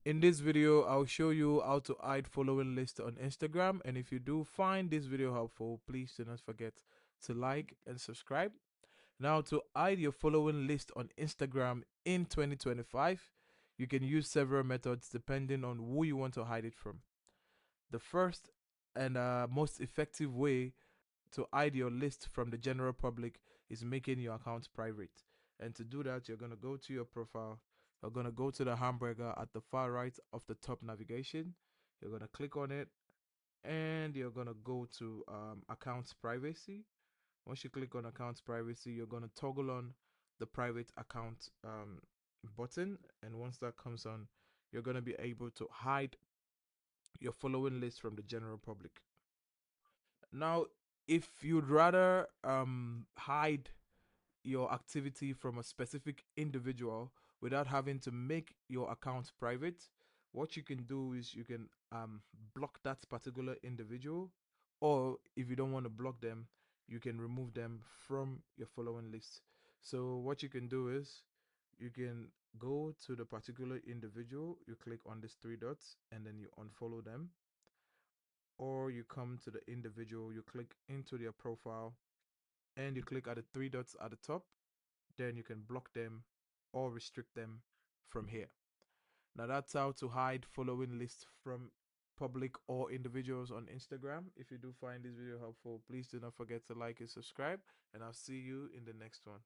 In this video, I'll show you how to hide following list on Instagram. And if you do find this video helpful, please do not forget to like and subscribe. Now, to hide your following list on Instagram in 2025, you can use several methods depending on who you want to hide it from. The first and most effective way to hide your list from the general public is making your account private. And to do that, you're going to go to your profile. You're going to go to the hamburger at the far right of the top navigation. You're going to click on it and you're going to go to accounts privacy. Once you click on accounts privacy, you're going to toggle on the private account button. And once that comes on, you're going to be able to hide your following list from the general public. Now, if you'd rather hide your activity from a specific individual without having to make your account private, what you can do is you can block that particular individual, or if you don't want to block them, you can remove them from your following list. So what you can do is you can go to the particular individual, you click on these three dots, and then you unfollow them, or you come to the individual, you click into their profile, and you click at the three dots at the top, then you can block them or restrict them from here. Now that's how to hide following lists from public or individuals on Instagram. If you do find this video helpful, please do not forget to like and subscribe, and I'll see you in the next one.